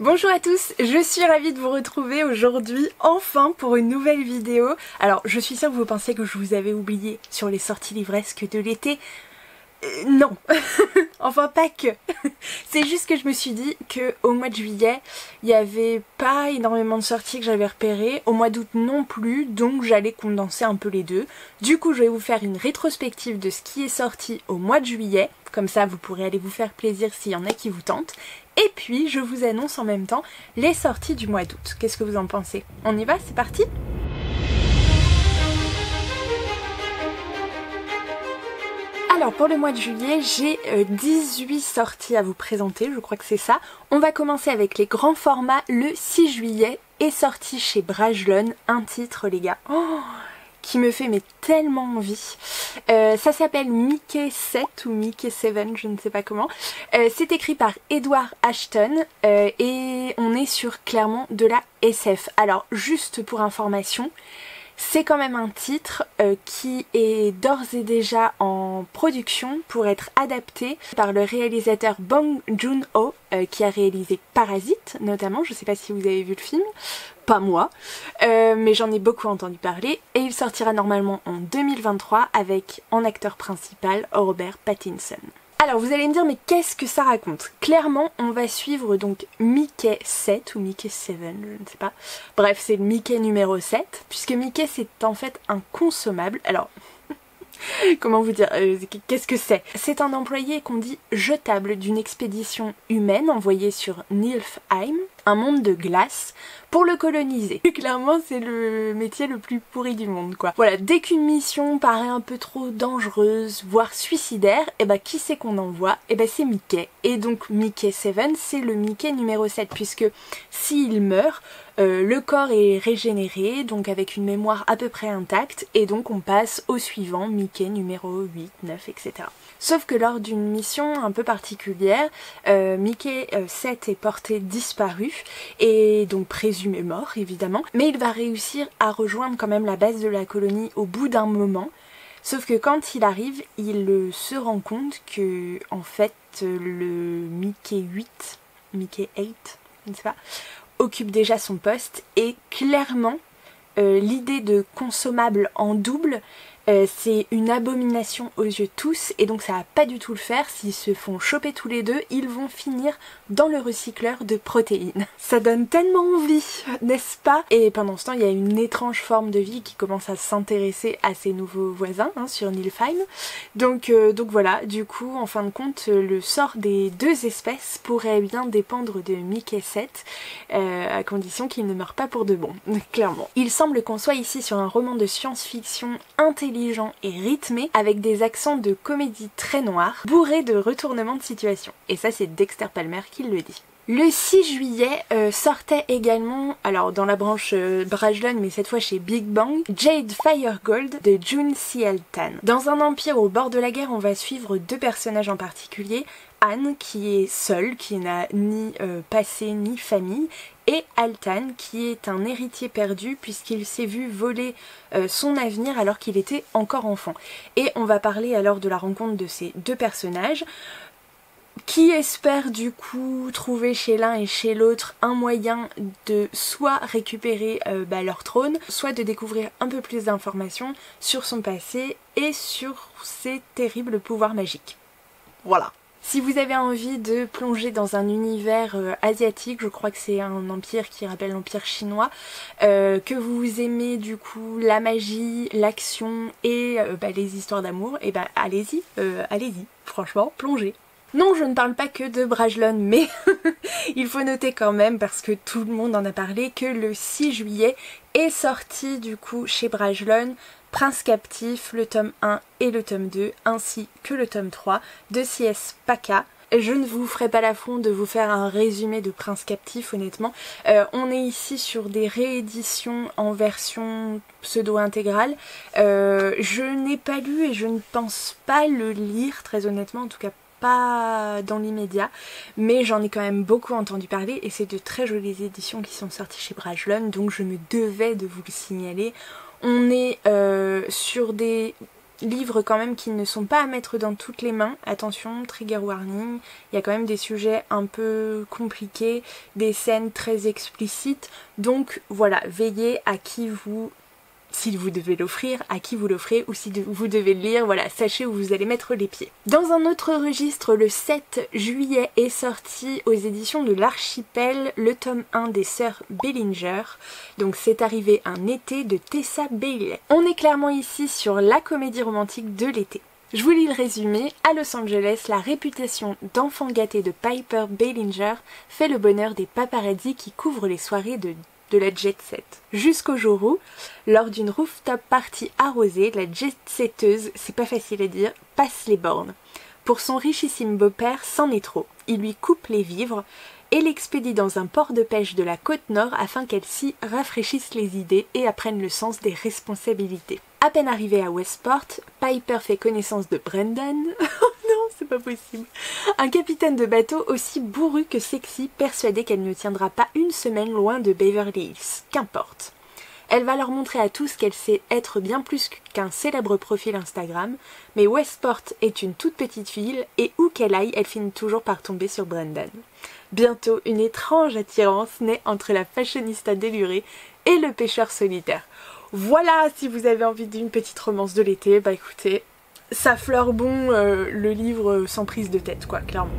Bonjour à tous, je suis ravie de vous retrouver aujourd'hui enfin pour une nouvelle vidéo. Alors je suis sûre que vous pensez que je vous avais oublié sur les sorties livresques de l'été. Non, enfin pas que. C'est juste que je me suis dit qu'au mois de juillet, il n'y avait pas énormément de sorties que j'avais repérées, au mois d'août non plus, donc j'allais condenser un peu les deux. Du coup je vais vous faire une rétrospective de ce qui est sorti au mois de juillet, comme ça vous pourrez aller vous faire plaisir s'il y en a qui vous tentent. Et puis je vous annonce en même temps les sorties du mois d'août. Qu'est-ce que vous en pensez? On y va, c'est parti? Alors pour le mois de juillet, j'ai 18 sorties à vous présenter, je crois que c'est ça. On va commencer avec les grands formats. Le 6 juillet est sorti chez Brajlon un titre, les gars, qui me fait tellement envie. Ça s'appelle Mickey 7 ou Mickey 7, je ne sais pas comment. C'est écrit par Edward Ashton et on est sur clairement de la SF. Alors juste pour information, c'est quand même un titre qui est d'ores et déjà en production pour être adapté par le réalisateur Bong Joon-ho qui a réalisé Parasite notamment, je ne sais pas si vous avez vu le film, pas moi, mais j'en ai beaucoup entendu parler et il sortira normalement en 2023 avec en acteur principal Robert Pattinson. Alors vous allez me dire mais qu'est-ce que ça raconte? Clairement on va suivre donc Mickey 7 ou Mickey 7, je ne sais pas. Bref c'est le Mickey numéro 7 puisque Mickey c'est en fait un consommable. Alors comment vous dire, qu'est-ce que c'est? C'est un employé qu'on dit jetable d'une expédition humaine envoyée sur Niflheim, un monde de glace, pour le coloniser. Clairement c'est le métier le plus pourri du monde quoi. Voilà, dès qu'une mission paraît un peu trop dangereuse, voire suicidaire, et bah qui c'est qu'on envoie? Et bah c'est Mickey. Et donc Mickey 7 c'est le Mickey numéro 7 puisque s'il meurt, le corps est régénéré, donc avec une mémoire à peu près intacte, et donc on passe au suivant, Mickey numéro 8, 9, etc. Sauf que lors d'une mission un peu particulière, Mickey 7 est porté disparu, et donc présumé mort évidemment, mais il va réussir à rejoindre quand même la base de la colonie au bout d'un moment. Sauf que quand il arrive, il se rend compte que en fait le Mickey 8, Mickey 8, je ne sais pas, occupe déjà son poste et clairement l'idée de consommable en double c'est une abomination aux yeux de tous et donc ça va pas du tout le faire. S'ils se font choper tous les deux, ils vont finir dans le recycleur de protéines. Ça donne tellement envie, n'est-ce pas? Et pendant ce temps, il y a une étrange forme de vie qui commence à s'intéresser à ses nouveaux voisins sur Niflheim. Donc voilà, du coup, en fin de compte, le sort des deux espèces pourrait bien dépendre de Mickey 7, à condition qu'il ne meure pas pour de bon, clairement. Il semble qu'on soit ici sur un roman de science-fiction intelligent et rythmé avec des accents de comédie très noirs, bourré de retournements de situation. Et ça c'est Dexter Palmer qui le dit. Le 6 juillet sortait également, alors dans la branche Brajlon mais cette fois chez Big Bang, Jade Firegold de June Ciel-tan. Dans un empire au bord de la guerre, on va suivre deux personnages en particulier, Anne qui est seule, qui n'a ni passé ni famille, et Altan qui est un héritier perdu puisqu'il s'est vu voler son avenir alors qu'il était encore enfant. Et on va parler alors de la rencontre de ces deux personnages qui espèrent du coup trouver chez l'un et chez l'autre un moyen de soit récupérer leur trône, soit de découvrir un peu plus d'informations sur son passé et sur ses terribles pouvoirs magiques. Voilà. Si vous avez envie de plonger dans un univers asiatique, je crois que c'est un empire qui rappelle l'empire chinois, que vous aimez du coup la magie, l'action et les histoires d'amour, et allez-y, allez-y, franchement, plongez. Non, je ne parle pas que de Brajlon, mais il faut noter quand même, parce que tout le monde en a parlé, que le 6 juillet est sorti du coup chez Brajlon Prince Captif, le tome 1 et le tome 2, ainsi que le tome 3 de C.S. Paca. Je ne vous ferai pas l'affront de vous faire un résumé de Prince Captif, honnêtement. On est ici sur des rééditions en version pseudo-intégrale. Je n'ai pas lu et je ne pense pas le lire, très honnêtement, en tout cas pas dans l'immédiat, mais j'en ai quand même beaucoup entendu parler et c'est de très jolies éditions qui sont sorties chez Brajlon, donc je me devais de vous le signaler. On est sur des livres quand même qui ne sont pas à mettre dans toutes les mains. Attention, trigger warning, il y a quand même des sujets un peu compliqués, des scènes très explicites. Donc voilà, veillez à qui vous... Si vous devez l'offrir, à qui vous l'offrez, ou si vous devez le lire, voilà, sachez où vous allez mettre les pieds. Dans un autre registre, le 7 juillet est sorti aux éditions de l'Archipel le tome 1 des sœurs Bellinger. Donc c'est arrivé un été de Tessa Bailey. On est clairement ici sur la comédie romantique de l'été. Je vous lis le résumé. À Los Angeles, la réputation d'enfant gâté de Piper Bellinger fait le bonheur des paparazzis qui couvrent les soirées de la jet-set. Jusqu'au jour où, lors d'une rooftop party arrosée, la jet-setteuse, c'est pas facile à dire, passe les bornes. Pour son richissime beau-père, c'en est trop. Il lui coupe les vivres et l'expédie dans un port de pêche de la côte nord afin qu'elle s'y rafraîchisse les idées et apprenne le sens des responsabilités. À peine arrivée à Westport, Piper fait connaissance de Brendan. Oh non, c'est pas possible. Un capitaine de bateau aussi bourru que sexy, persuadé qu'elle ne tiendra pas une semaine loin de Beverly Hills. Qu'importe. Elle va leur montrer à tous qu'elle sait être bien plus qu'un célèbre profil Instagram, mais Westport est une toute petite ville et où qu'elle aille, elle finit toujours par tomber sur Brendan. Bientôt, une étrange attirance naît entre la fashionista délurée et le pêcheur solitaire. Voilà, si vous avez envie d'une petite romance de l'été, bah écoutez, ça fleure bon le livre sans prise de tête, quoi, clairement.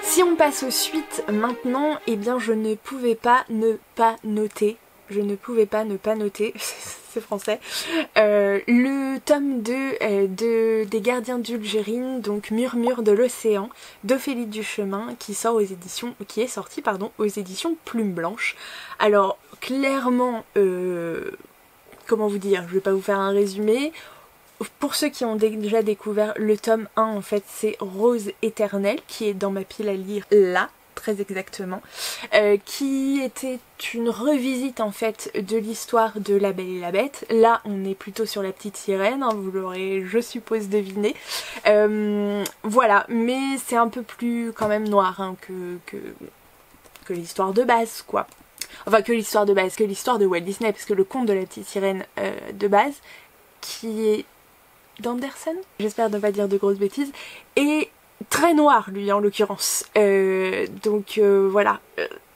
Si on passe aux suites maintenant, eh bien je ne pouvais pas ne pas noter, c'est français, le tome 2 des Gardiens d'Ulgérine, donc Murmure de l'Océan, d'Ophélie Duchemin, qui est sorti aux éditions Plume Blanche. Alors clairement, comment vous dire, je vais pas vous faire un résumé. Pour ceux qui ont déjà découvert le tome 1, en fait, c'est Rose éternelle, qui est dans ma pile à lire là, très exactement, qui était une revisite en fait de l'histoire de La Belle et la Bête. Là, on est plutôt sur la petite sirène, hein, vous l'aurez, je suppose, deviné. Voilà, mais c'est un peu plus quand même noir hein, que l'histoire de base, quoi. Enfin, que l'histoire de base, que l'histoire de Walt Disney, parce que le conte de la petite sirène de base, qui est d'Andersen, j'espère ne pas dire de grosses bêtises, et très noir lui en l'occurrence. Voilà,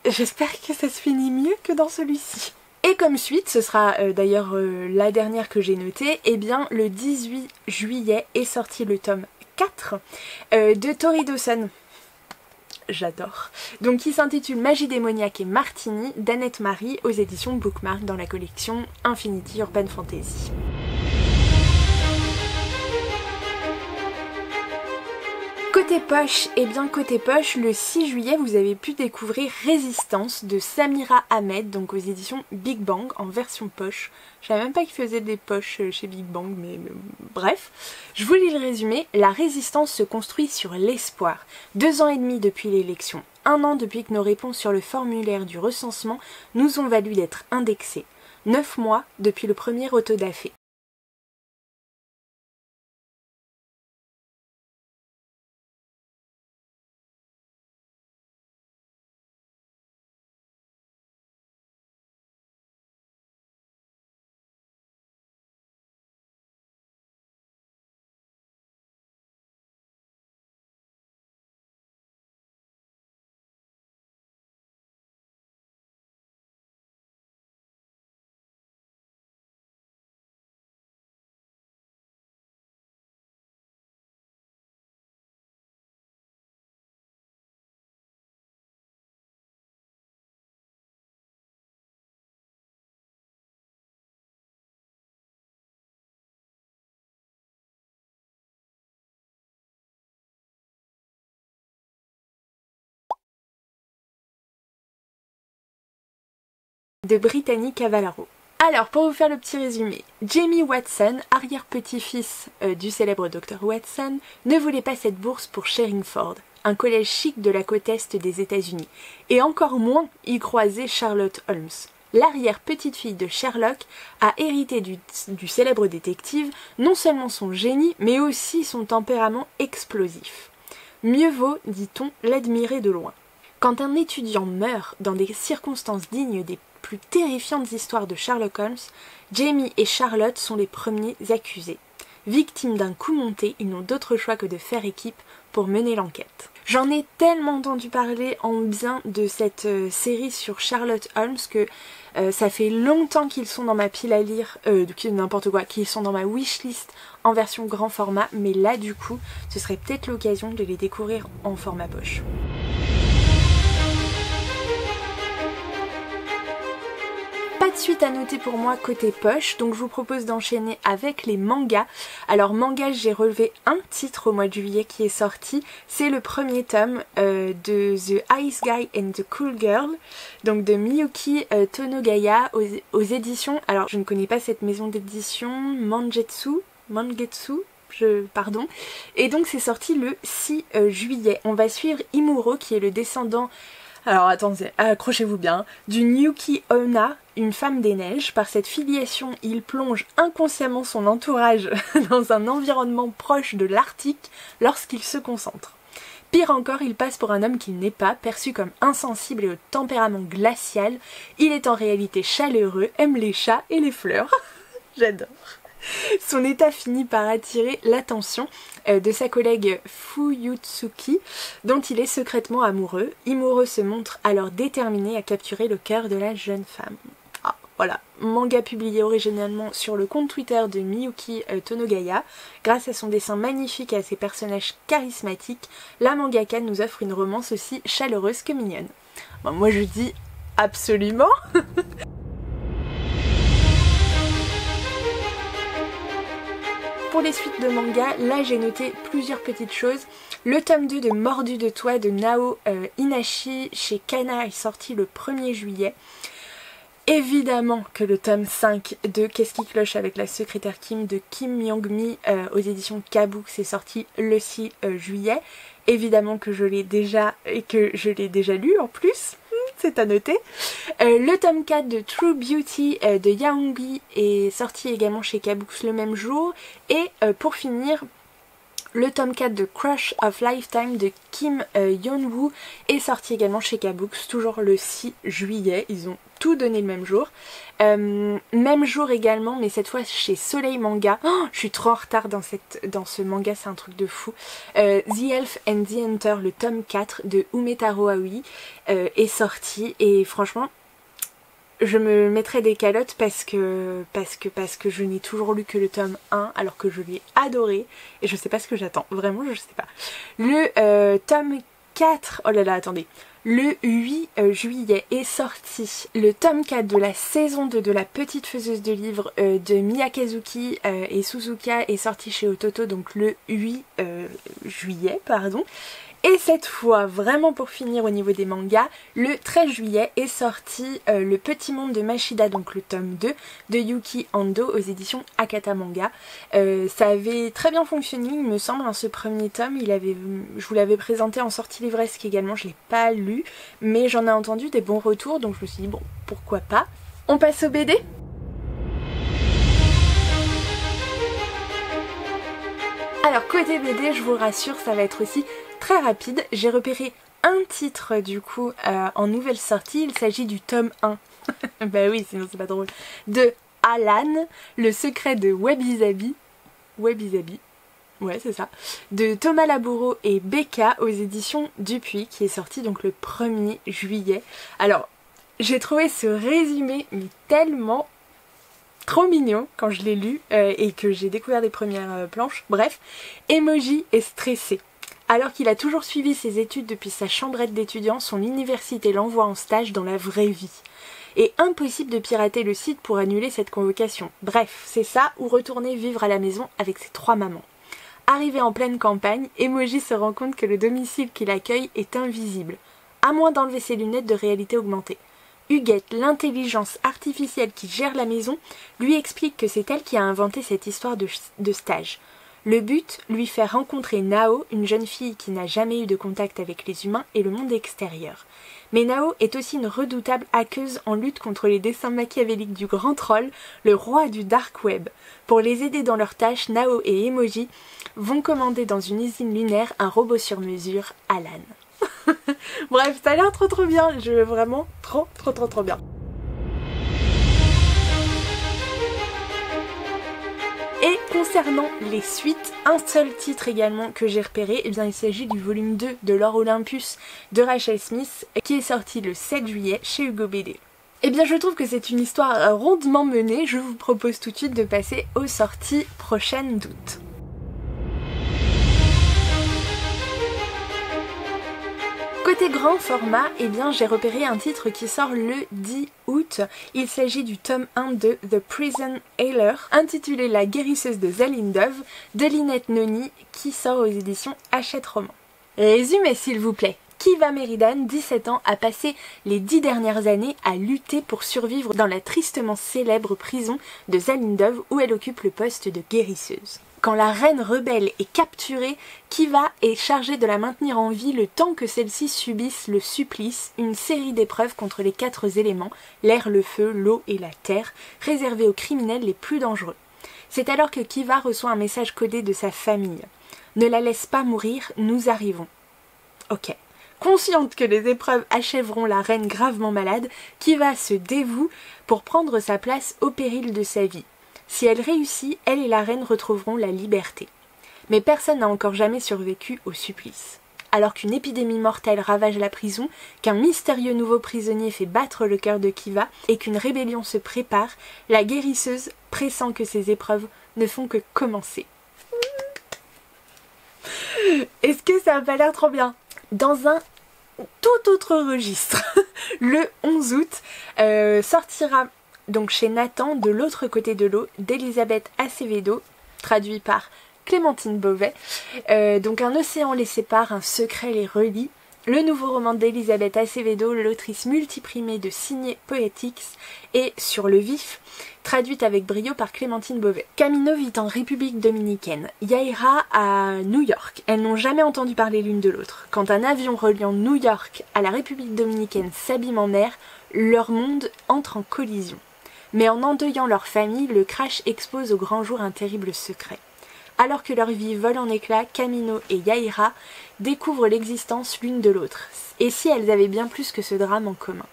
j'espère que ça se finit mieux que dans celui-ci. Et comme suite, ce sera d'ailleurs la dernière que j'ai notée, et bien le 18 juillet est sorti le tome 4 de Tori Dawson. J'adore. Donc qui s'intitule Magie démoniaque et Martini d'Annette Marie aux éditions Bookmark dans la collection Infinity Urban Fantasy. Côté poche, et bien côté poche, le 6 juillet vous avez pu découvrir Résistance de Samira Ahmed, donc aux éditions Big Bang en version poche. Je savais même pas qu'ils faisaient des poches chez Big Bang, mais bref. Je vous lis le résumé. La résistance se construit sur l'espoir. 2 ans et demi depuis l'élection, 1 an depuis que nos réponses sur le formulaire du recensement nous ont valu d'être indexées, 9 mois depuis le premier autodafé. De Brittany Cavallaro. Alors, pour vous faire le petit résumé, Jamie Watson, arrière-petit-fils du célèbre Dr Watson, ne voulait pas cette bourse pour Sherringford, un collège chic de la côte est des États-Unis, et encore moins y croiser Sherlock Holmes. L'arrière-petite-fille de Sherlock a hérité du célèbre détective non seulement son génie, mais aussi son tempérament explosif. Mieux vaut, dit-on, l'admirer de loin. Quand un étudiant meurt dans des circonstances dignes des plus terrifiantes histoires de Sherlock Holmes, Jamie et Charlotte sont les premiers accusés. Victimes d'un coup monté, ils n'ont d'autre choix que de faire équipe pour mener l'enquête. J'en ai tellement entendu parler en bien de cette série sur Sherlock Holmes que ça fait longtemps qu'ils sont dans ma pile à lire, n'importe quoi, qu'ils sont dans ma wishlist en version grand format, mais là du coup, ce serait peut-être l'occasion de les découvrir en format poche. Pas de suite à noter pour moi côté poche, donc je vous propose d'enchaîner avec les mangas. Alors manga, j'ai relevé un titre au mois de juillet qui est sorti, c'est le premier tome de The Ice Guy and the Cool Girl, donc de Miyuki Tonogaya aux éditions, alors je ne connais pas cette maison d'édition, Mangetsu, pardon, et donc c'est sorti le 6 juillet. On va suivre Imuro qui est le descendant, alors attendez, accrochez-vous bien, du Nyuki Onna, une femme des neiges. Par cette filiation, il plonge inconsciemment son entourage dans un environnement proche de l'Arctique lorsqu'il se concentre. Pire encore, il passe pour un homme qu'il n'est pas, perçu comme insensible et au tempérament glacial. Il est en réalité chaleureux, aime les chats et les fleurs. J'adore. Son état finit par attirer l'attention de sa collègue Fuyutsuki, dont il est secrètement amoureux. Imuro se montre alors déterminé à capturer le cœur de la jeune femme. Ah, voilà, manga publié originellement sur le compte Twitter de Miyuki Tonogaya. Grâce à son dessin magnifique et à ses personnages charismatiques, la mangaka nous offre une romance aussi chaleureuse que mignonne. Bon, moi je dis absolument. Pour les suites de manga, là j'ai noté plusieurs petites choses. Le tome 2 de Mordu de Toi de Nao Inashi chez Kana est sorti le 1er juillet. Évidemment que le tome 5 de Qu'est-ce qui cloche avec la secrétaire Kim de Kim Myung-mi aux éditions Kabook c'est sorti le 6 juillet. Évidemment que je l'ai déjà lu en plus. C'est à noter. Le tome 4 de True Beauty de Yaongi est sorti également chez Kabooks le même jour. Et pour finir, le tome 4 de Crush of Lifetime de Kim Yeon-woo est sorti également chez Kabooks, toujours le 6 juillet. Ils ont tout donné le même jour. Même jour également, mais cette fois chez Soleil Manga. Oh, je suis trop en retard dans ce manga, c'est un truc de fou. The Elf and the Hunter, le tome 4 de Umetaro Aoi est sorti et franchement je me mettrai des calottes parce que je n'ai toujours lu que le tome 1 alors que je l'ai adoré et je sais pas ce que j'attends, vraiment je sais pas. Le tome 4, oh là là attendez, le 8 juillet est sorti le tome 4 de la saison 2 de La Petite Faiseuse de Livres de Miyakazuki et Suzuka est sorti chez Ototo, donc le 8 juillet, pardon. Et cette fois, vraiment pour finir au niveau des mangas, le 13 juillet est sorti Le Petit Monde de Mashida, donc le tome 2 de Yuki Ando aux éditions Akata Manga. Ça avait très bien fonctionné, il me semble, hein, ce premier tome. Je vous l'avais présenté en sortie livresque également, je ne l'ai pas lu, mais j'en ai entendu des bons retours, donc je me suis dit bon, pourquoi pas. On passe au BD ? Alors côté BD, je vous rassure, ça va être aussi très rapide. J'ai repéré un titre du coup en nouvelle sortie, il s'agit du tome 1. Bah oui, sinon c'est pas drôle. De Alan, le secret de Wabi-Sabi. Wabi-Sabi. Ouais, c'est ça. De Thomas Laboureau et Becca aux éditions Dupuis, qui est sorti donc le 1er juillet. Alors, j'ai trouvé ce résumé mais tellement trop mignon quand je l'ai lu et que j'ai découvert les premières planches. Bref, Emoji est stressé. Alors qu'il a toujours suivi ses études depuis sa chambrette d'étudiant, son université l'envoie en stage dans la vraie vie. Et impossible de pirater le site pour annuler cette convocation. Bref, c'est ça ou retourner vivre à la maison avec ses 3 mamans. Arrivé en pleine campagne, Emoji se rend compte que le domicile qui l'accueille est invisible, à moins d'enlever ses lunettes de réalité augmentée. Huguette, l'intelligence artificielle qui gère la maison, lui explique que c'est elle qui a inventé cette histoire de stage. Le but, lui faire rencontrer Nao, une jeune fille qui n'a jamais eu de contact avec les humains et le monde extérieur. Mais Nao est aussi une redoutable hackeuse en lutte contre les desseins machiavéliques du grand troll, le roi du dark web. Pour les aider dans leurs tâches, Nao et Emoji vont commander dans une usine lunaire un robot sur mesure, Alan. Bref, ça a l'air trop bien, vraiment trop bien. Et concernant les suites, un seul titre également que j'ai repéré, eh bien il s'agit du volume 2 de Lore Olympus de Rachel Smith qui est sorti le 7 juillet chez Hugo BD. Eh bien je trouve que c'est une histoire rondement menée, je vous propose tout de suite de passer aux sorties prochaines d'août. Côté grand format, eh bien j'ai repéré un titre qui sort le 10 août. Il s'agit du tome 1 de The Prison Healer, intitulé La guérisseuse de Zalindov, de Lynette Noni, qui sort aux éditions Hachette Roman. Résumé s'il vous plaît. Kiva Meridan, 17 ans, a passé les 10 dernières années à lutter pour survivre dans la tristement célèbre prison de Zalindov où elle occupe le poste de guérisseuse. Quand la reine rebelle est capturée, Kiva est chargée de la maintenir en vie le temps que celle-ci subisse le supplice, une série d'épreuves contre les 4 éléments, l'air, le feu, l'eau et la terre, réservées aux criminels les plus dangereux. C'est alors que Kiva reçoit un message codé de sa famille. « Ne la laisse pas mourir, nous arrivons. » Ok. Consciente que les épreuves achèveront la reine gravement malade, Kiva se dévoue pour prendre sa place au péril de sa vie. Si elle réussit, elle et la reine retrouveront la liberté. Mais personne n'a encore jamais survécu au supplice. Alors qu'une épidémie mortelle ravage la prison, qu'un mystérieux nouveau prisonnier fait battre le cœur de Kiva et qu'une rébellion se prépare, la guérisseuse pressent que ces épreuves ne font que commencer. Est-ce que ça a pas l'air trop bien? Dans un tout autre registre, le 11 août sortira donc chez Nathan, De l'autre côté de l'eau, d'Elisabeth Acevedo, traduit par Clémentine Beauvais. Donc un océan les sépare, un secret les relie. Le nouveau roman d'Elisabeth Acevedo, l'autrice multiprimée de Signé Poetics, et Sur le vif, traduite avec brio par Clémentine Beauvais. Camino vit en République dominicaine, Yaira à New York. Elles n'ont jamais entendu parler l'une de l'autre. Quand un avion reliant New York à la République dominicaine s'abîme en mer, leur monde entre en collision. Mais en endeuillant leur famille, le crash expose au grand jour un terrible secret. Alors que leur vie vole en éclats, Camino et Yaira découvrent l'existence l'une de l'autre. Et si elles avaient bien plus que ce drame en commun?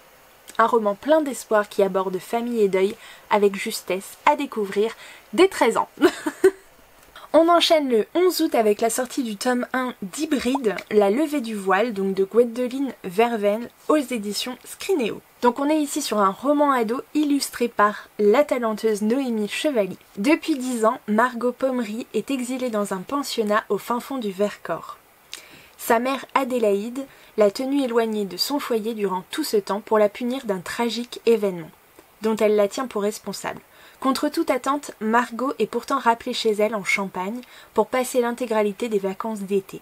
Un roman plein d'espoir qui aborde famille et deuil avec justesse, à découvrir dès 13 ans. On enchaîne le 11 août avec la sortie du tome 1 d'Hybride, La levée du voile, donc de Gwendoline Verven, aux éditions Scrinéo. Donc on est ici sur un roman ado illustré par la talenteuse Noémie Chevalier. Depuis 10 ans, Margot Pommery est exilée dans un pensionnat au fin fond du Vercors. Sa mère Adélaïde l'a tenue éloignée de son foyer durant tout ce temps pour la punir d'un tragique événement, dont elle la tient pour responsable. Contre toute attente, Margot est pourtant rappelée chez elle en Champagne pour passer l'intégralité des vacances d'été.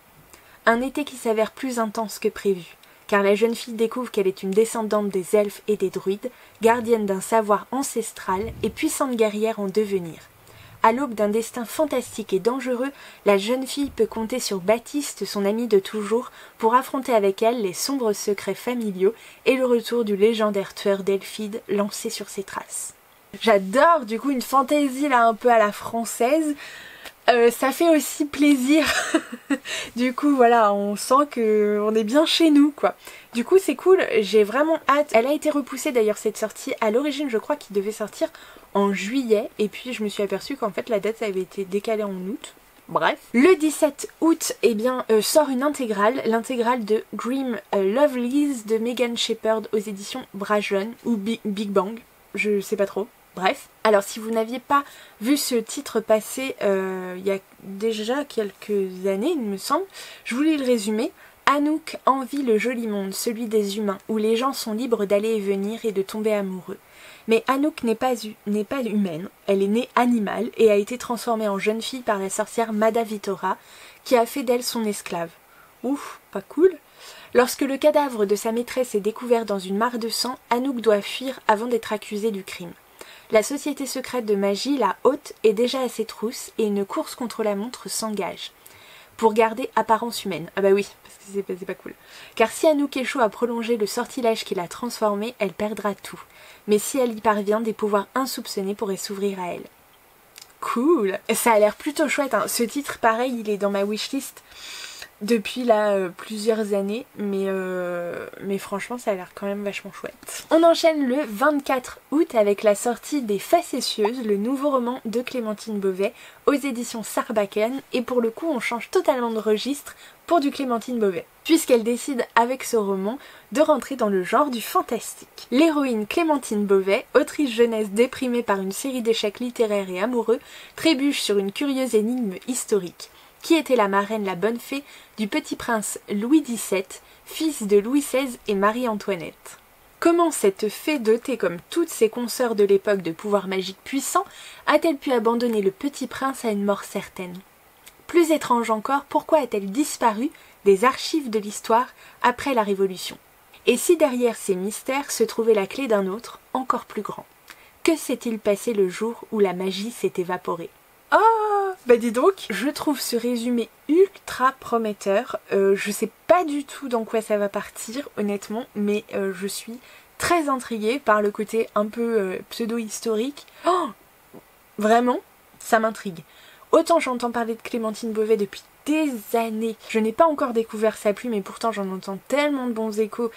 Un été qui s'avère plus intense que prévu, car la jeune fille découvre qu'elle est une descendante des elfes et des druides, gardienne d'un savoir ancestral et puissante guerrière en devenir. À l'aube d'un destin fantastique et dangereux, la jeune fille peut compter sur Baptiste, son ami de toujours, pour affronter avec elle les sombres secrets familiaux et le retour du légendaire tueur d'Elfide lancé sur ses traces. J'adore du coup une fantaisie là un peu à la française, ça fait aussi plaisir. Du coup voilà, on sent que on est bien chez nous quoi. Du coup c'est cool, j'ai vraiment hâte. Elle a été repoussée d'ailleurs cette sortie, à l'origine je crois qu'il devait sortir en juillet et puis je me suis aperçue qu'en fait la date avait été décalée en août. Bref. Le 17 août eh bien, sort une intégrale, l'intégrale de Grim Lovelies de Megan Shepherd aux éditions Brajlon ou Big Bang, je sais pas trop. Bref, alors si vous n'aviez pas vu ce titre passer il y a déjà quelques années, il me semble, je vous lis le résumé. Anouk envie le joli monde, celui des humains, où les gens sont libres d'aller et venir et de tomber amoureux. Mais Anouk n'est pas humaine, elle est née animale et a été transformée en jeune fille par la sorcière Mada Vitora, qui a fait d'elle son esclave. Ouf, pas cool. Lorsque le cadavre de sa maîtresse est découvert dans une mare de sang, Anouk doit fuir avant d'être accusée du crime. La société secrète de magie, la Haute, est déjà à ses trousses et une course contre la montre s'engage. Pour garder apparence humaine. Ah bah oui, parce que c'est pas cool. Car si Anouk échoue à prolonger le sortilège qui l'a transformée, elle perdra tout. Mais si elle y parvient, des pouvoirs insoupçonnés pourraient s'ouvrir à elle. Cool. Ça a l'air plutôt chouette, hein. Ce titre, pareil, il est dans ma wishlist. depuis là plusieurs années, mais franchement ça a l'air quand même vachement chouette. On enchaîne le 24 août avec la sortie des Facétieuses, le nouveau roman de Clémentine Beauvais aux éditions Sarbacane, et pour le coup on change totalement de registre pour du Clémentine Beauvais, puisqu'elle décide avec ce roman de rentrer dans le genre du fantastique. L'héroïne Clémentine Beauvais, autrice jeunesse déprimée par une série d'échecs littéraires et amoureux, trébuche sur une curieuse énigme historique. Qui était la marraine, la bonne fée du petit prince Louis XVII, fils de Louis XVI et Marie-Antoinette? Comment cette fée dotée comme toutes ses consoeurs de l'époque de pouvoirs magiques puissants a-t-elle pu abandonner le petit prince à une mort certaine? Plus étrange encore, pourquoi a-t-elle disparu des archives de l'histoire après la Révolution? Et si derrière ces mystères se trouvait la clé d'un autre, encore plus grand? Que s'est-il passé le jour où la magie s'est évaporée? Oh, bah dis donc, je trouve ce résumé ultra prometteur. Je sais pas du tout dans quoi ça va partir, honnêtement, mais je suis très intriguée par le côté un peu pseudo-historique. Oh, vraiment, ça m'intrigue. Autant j'entends parler de Clémentine Beauvais depuis des années. Je n'ai pas encore découvert sa plume, mais pourtant j'en entends tellement de bons échos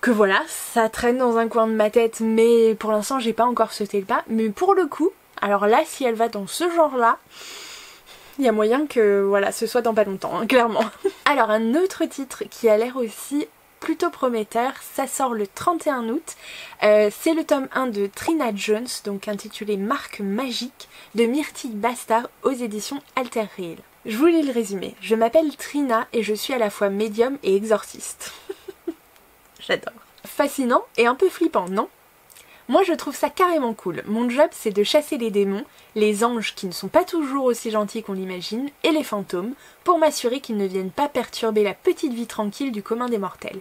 que voilà, ça traîne dans un coin de ma tête, mais pour l'instant j'ai pas encore sauté le pas. Mais pour le coup, alors là, si elle va dans ce genre-là, il y a moyen que voilà, ce soit dans pas longtemps, hein, clairement. Alors un autre titre qui a l'air aussi plutôt prometteur, ça sort le 31 août. C'est le tome 1 de Trina Jones, donc intitulé Marque magique, de Myrtille Bastard aux éditions Alter Real. Je vous lis le résumé. Je m'appelle Trina et je suis à la fois médium et exorciste. J'adore. Fascinant et un peu flippant, non ? Moi je trouve ça carrément cool. Mon job c'est de chasser les démons, les anges qui ne sont pas toujours aussi gentils qu'on l'imagine, et les fantômes, pour m'assurer qu'ils ne viennent pas perturber la petite vie tranquille du commun des mortels.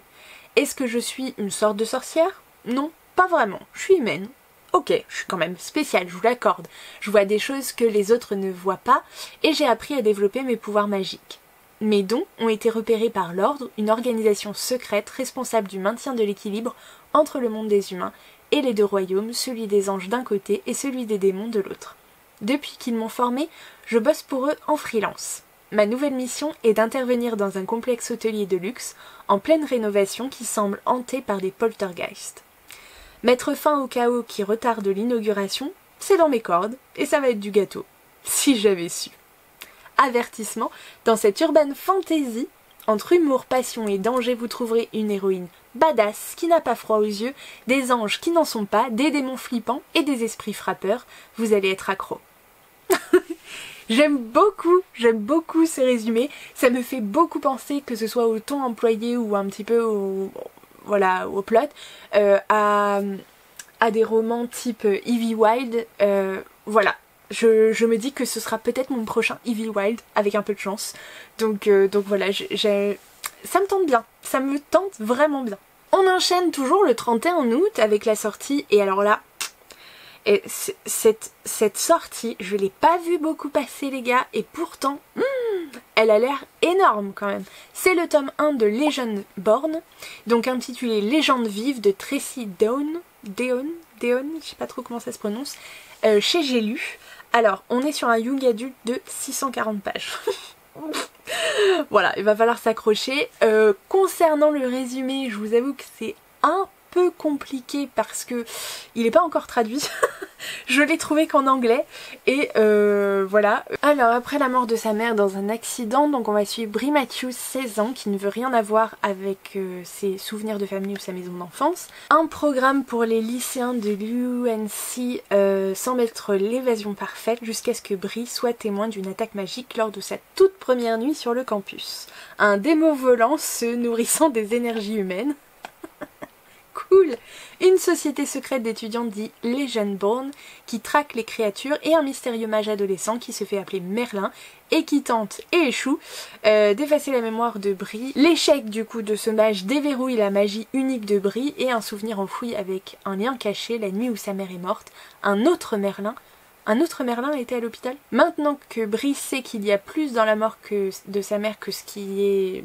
Est-ce que je suis une sorte de sorcière? Non, pas vraiment. Je suis humaine. Ok, je suis quand même spéciale, je vous l'accorde. Je vois des choses que les autres ne voient pas, et j'ai appris à développer mes pouvoirs magiques. Mes dons ont été repérés par l'Ordre, une organisation secrète responsable du maintien de l'équilibre entre le monde des humains et les deux royaumes, celui des anges d'un côté et celui des démons de l'autre. Depuis qu'ils m'ont formée, je bosse pour eux en freelance. Ma nouvelle mission est d'intervenir dans un complexe hôtelier de luxe en pleine rénovation qui semble hanté par des poltergeists. Mettre fin au chaos qui retarde l'inauguration, c'est dans mes cordes et ça va être du gâteau. Si j'avais su. Avertissement, dans cette urban fantasy, entre humour, passion et danger, vous trouverez une héroïne badass qui n'a pas froid aux yeux, des anges qui n'en sont pas, des démons flippants et des esprits frappeurs. Vous allez être accro. J'aime beaucoup ces résumés. Ça me fait beaucoup penser, que ce soit au ton employé ou un petit peu au plot, à des romans type Evie Wilde. Voilà. Je me dis que ce sera peut-être mon prochain Evie Wilde, avec un peu de chance. Donc voilà, ça me tente bien. Ça me tente vraiment bien. On enchaîne toujours le 31 août avec la sortie, et alors là, cette sortie, je l'ai pas vue beaucoup passer les gars, et pourtant, elle a l'air énorme quand même. C'est le tome 1 de Legend Born, donc intitulé Légende vive de Tracy Deonn, je sais pas trop comment ça se prononce, chez J'ai lu. Alors, on est sur un young adulte de 640 pages. Voilà, il va falloir s'accrocher. Concernant le résumé, je vous avoue que c'est un peu compliqué parce que il n'est pas encore traduit. Je l'ai trouvé qu'en anglais et voilà. Alors après la mort de sa mère dans un accident, donc on va suivre Brie Matthews, 16 ans, qui ne veut rien avoir avec ses souvenirs de famille ou sa maison d'enfance. Un programme pour les lycéens de l'UNC semble être l'évasion parfaite jusqu'à ce que Brie soit témoin d'une attaque magique lors de sa toute première nuit sur le campus. Un démon volant se nourrissant des énergies humaines. Cool. Une société secrète d'étudiants dit Legend Born qui traque les créatures et un mystérieux mage adolescent qui se fait appeler Merlin et qui tente et échoue d'effacer la mémoire de Brie. L'échec du coup de ce mage déverrouille la magie unique de Brie et un souvenir enfoui avec un lien caché la nuit où sa mère est morte. Un autre Merlin a été à l'hôpital. Maintenant que Brie sait qu'il y a plus dans la mort de sa mère que ce qui est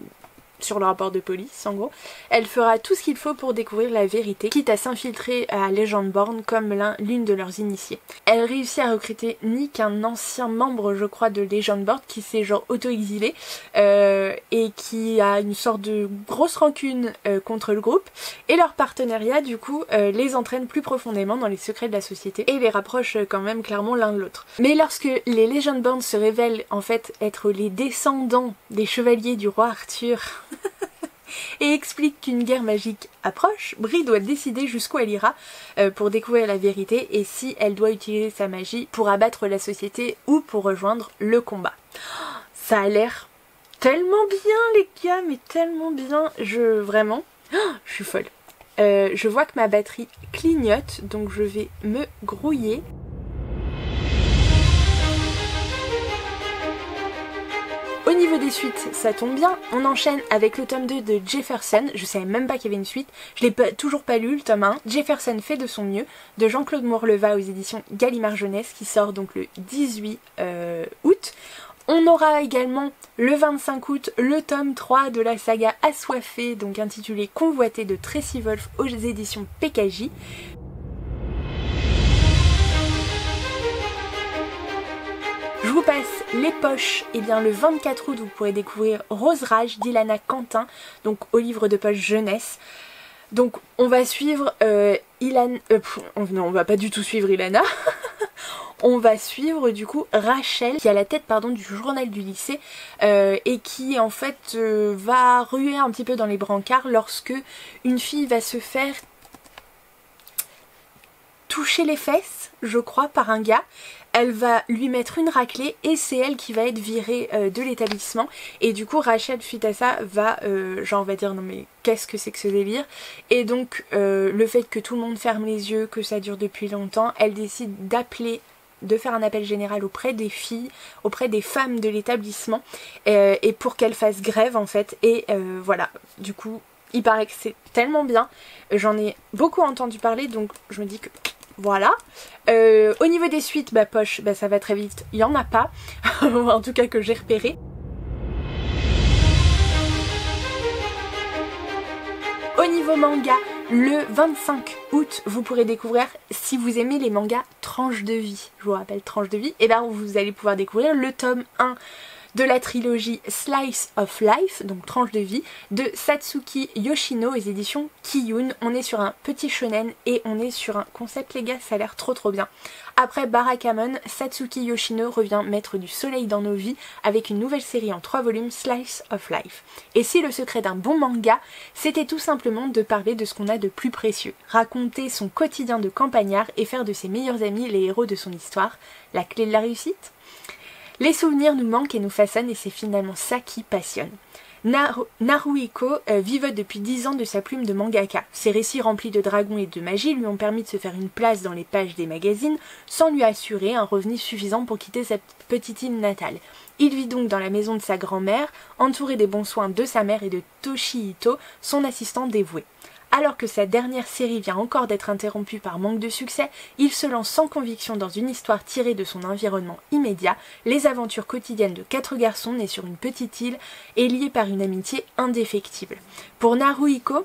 sur le rapport de police en gros. Elle fera tout ce qu'il faut pour découvrir la vérité, quitte à s'infiltrer à Legendborn comme l'une de leurs initiés. Elle réussit à recruter Nick, un ancien membre je crois de Legendborn qui s'est genre auto-exilé et qui a une sorte de grosse rancune contre le groupe, et leur partenariat du coup les entraîne plus profondément dans les secrets de la société et les rapproche quand même clairement l'un de l'autre. Mais lorsque les Legendborn se révèlent en fait être les descendants des chevaliers du roi Arthur et explique qu'une guerre magique approche, Brie doit décider jusqu'où elle ira pour découvrir la vérité et si elle doit utiliser sa magie pour abattre la société ou pour rejoindre le combat. Ça a l'air tellement bien les gars, mais tellement bien, je suis folle. Je vois que ma batterie clignote, donc je vais me grouiller. Au niveau des suites, ça tombe bien, on enchaîne avec le tome 2 de Jefferson, je savais même pas qu'il y avait une suite, je l'ai toujours pas lu le tome 1, Jefferson fait de son mieux, de Jean-Claude Morleva aux éditions Gallimard Jeunesse, qui sort donc le 18 août. On aura également le 25 août le tome 3 de la saga Assoiffée, donc intitulé Convoité de Tracy Wolff aux éditions PKJ. Je vous passe les poches, et bien le 24 août vous pourrez découvrir Rose Rage d'Ilana Quentin, donc au livre de poche jeunesse. Donc on va suivre non, on va pas du tout suivre Ilana. On va suivre du coup Rachel qui a la tête du journal du lycée et qui en fait va ruer un petit peu dans les brancards lorsque une fille va se faire toucher les fesses, je crois, par un gars. Elle va lui mettre une raclée et c'est elle qui va être virée de l'établissement. Et du coup Rachel suite à ça va va dire non mais qu'est-ce que c'est que ce délire. Et donc le fait que tout le monde ferme les yeux, que ça dure depuis longtemps, elle décide de faire un appel général auprès des filles, auprès des femmes de l'établissement et pour qu'elles fassent grève en fait. Et voilà, du coup il paraît que c'est tellement bien, j'en ai beaucoup entendu parler donc je me dis que voilà. Au niveau des suites, poche, ça va très vite, il n'y en a pas, en tout cas que j'ai repéré. Au niveau manga, le 25 août, vous pourrez découvrir, si vous aimez les mangas tranches de vie, je vous rappelle tranches de vie, et vous allez pouvoir découvrir le tome 1 de la trilogie Slice of Life, donc tranche de vie, de Satsuki Yoshino aux éditions Kiyun. On est sur un petit shonen et on est sur un concept, les gars, ça a l'air trop bien. Après Barakamon, Satsuki Yoshino revient mettre du soleil dans nos vies avec une nouvelle série en 3 volumes, Slice of Life. Et si le secret d'un bon manga, c'était tout simplement de parler de ce qu'on a de plus précieux, raconter son quotidien de campagnard et faire de ses meilleurs amis les héros de son histoire, la clé de la réussite ? Les souvenirs nous manquent et nous façonnent et c'est finalement ça qui passionne. Naruhiko vivote depuis 10 ans de sa plume de mangaka. Ses récits remplis de dragons et de magie lui ont permis de se faire une place dans les pages des magazines sans lui assurer un revenu suffisant pour quitter sa petite île natale. Il vit donc dans la maison de sa grand-mère, entouré des bons soins de sa mère et de Toshihito, son assistant dévoué. Alors que sa dernière série vient encore d'être interrompue par manque de succès, il se lance sans conviction dans une histoire tirée de son environnement immédiat, les aventures quotidiennes de 4 garçons nés sur une petite île et liés par une amitié indéfectible. Pour Naruhiko,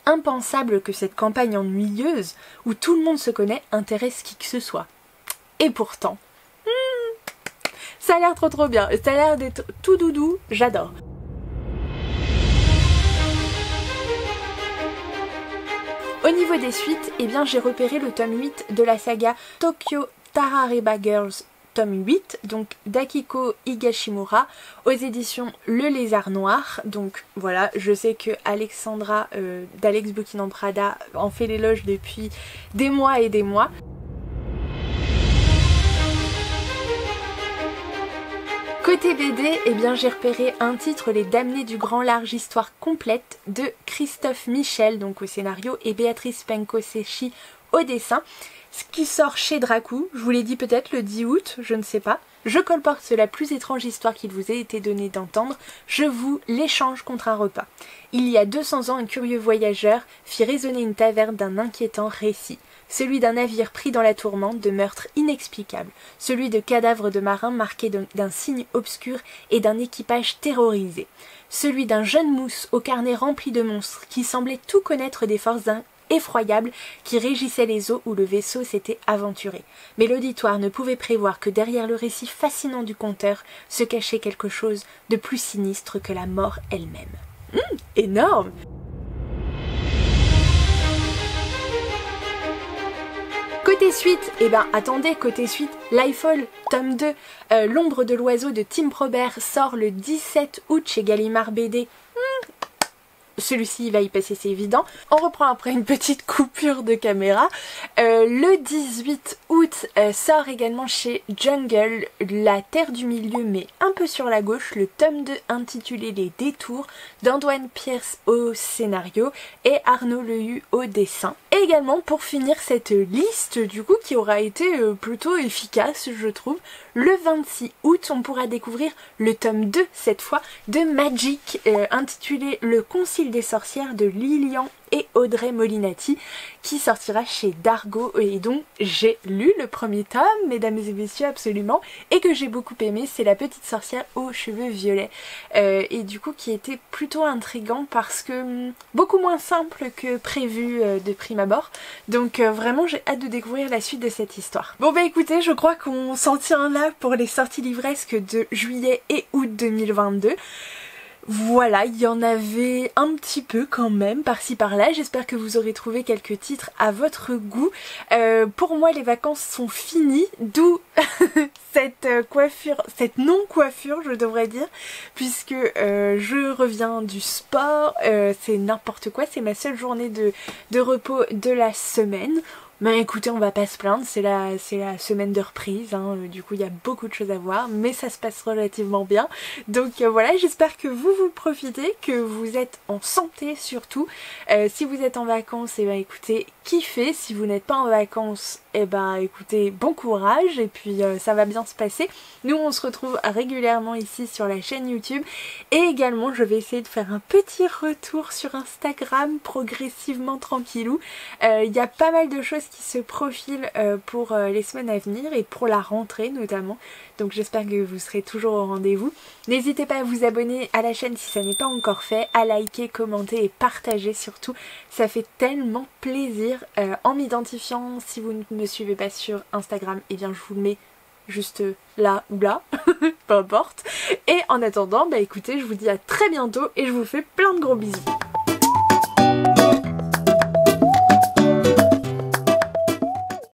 impensable que cette campagne ennuyeuse, où tout le monde se connaît, intéresse qui que ce soit. Et pourtant, ça a l'air trop bien, ça a l'air d'être tout doudou, j'adore. Au niveau des suites, j'ai repéré le tome 8 de la saga Tokyo Tarareba Girls tome 8, donc d'Akiko Higashimura, aux éditions Le Lézard Noir. Donc voilà, je sais que Alexandra d'Alex Booking en Prada en fait l'éloge depuis des mois et des mois. Côté BD, j'ai repéré un titre, Les Damnés du Grand Large, histoire complète de Christophe Michel, donc au scénario, et Béatrice Penko-Sechi au dessin, ce qui sort chez Dracou, je vous l'ai dit peut-être le 10 août, je ne sais pas. Je colporte la plus étrange histoire qu'il vous ait été donné d'entendre, je vous l'échange contre un repas. Il y a 200 ans, un curieux voyageur fit résonner une taverne d'un inquiétant récit. Celui d'un navire pris dans la tourmente, de meurtres inexplicables, celui de cadavres de marins marqués d'un signe obscur et d'un équipage terrorisé, celui d'un jeune mousse au carnet rempli de monstres qui semblait tout connaître des forces effroyables qui régissaient les eaux où le vaisseau s'était aventuré. Mais l'auditoire ne pouvait prévoir que derrière le récit fascinant du conteur se cachait quelque chose de plus sinistre que la mort elle-même. Énorme! Côté suite, attendez, côté suite, Lightfall, tome 2, L'ombre de l'oiseau de Tim Probert sort le 17 août chez Gallimard BD. Celui-ci il va y passer, c'est évident. On reprend après une petite coupure de caméra. Le 18 août sort également chez Jungle, La Terre du Milieu, mais un peu sur la gauche, le tome 2 intitulé Les Détours, d'Antoine Pierce au scénario et Arnaud Lehu au dessin. Et également, pour finir cette liste, du coup, qui aura été plutôt efficace, je trouve, le 26 août, on pourra découvrir le tome 2, cette fois, de Magic, intitulé Le Concile des sorcières de Lilian et Audrey Molinati, qui sortira chez Dargo et dont j'ai lu le premier tome, mesdames et messieurs, absolument, et que j'ai beaucoup aimé. C'est La petite sorcière aux cheveux violets, et du coup qui était plutôt intriguant parce que beaucoup moins simple que prévu de prime abord, donc vraiment j'ai hâte de découvrir la suite de cette histoire. Bon bah écoutez, je crois qu'on s'en tient là pour les sorties livresques de juillet et août 2022. Voilà, il y en avait un petit peu quand même, par-ci par-là. J'espère que vous aurez trouvé quelques titres à votre goût. Pour moi, les vacances sont finies, d'où cette coiffure, cette non-coiffure, je devrais dire, puisque je reviens du sport, c'est n'importe quoi, c'est ma seule journée de repos de la semaine. Mais écoutez, on va pas se plaindre, c'est la semaine de reprise, hein, du coup il y a beaucoup de choses à voir, mais ça se passe relativement bien. Donc voilà, j'espère que vous profitez, que vous êtes en santé surtout. Si vous êtes en vacances, écoutez, kiffez. Si vous n'êtes pas en vacances, écoutez, bon courage, et puis ça va bien se passer. Nous on se retrouve régulièrement ici sur la chaîne YouTube, et également je vais essayer de faire un petit retour sur Instagram progressivement tranquillou. Il y a pas mal de choses qui se profilent pour les semaines à venir et pour la rentrée notamment, donc j'espère que vous serez toujours au rendez-vous. N'hésitez pas à vous abonner à la chaîne si ça n'est pas encore fait, à liker, commenter et partager surtout, ça fait tellement plaisir. En m'identifiant, si vous ne me suivez pas sur Instagram, je vous le mets juste là ou là, peu importe. Et en attendant, écoutez, je vous dis à très bientôt et je vous fais plein de gros bisous.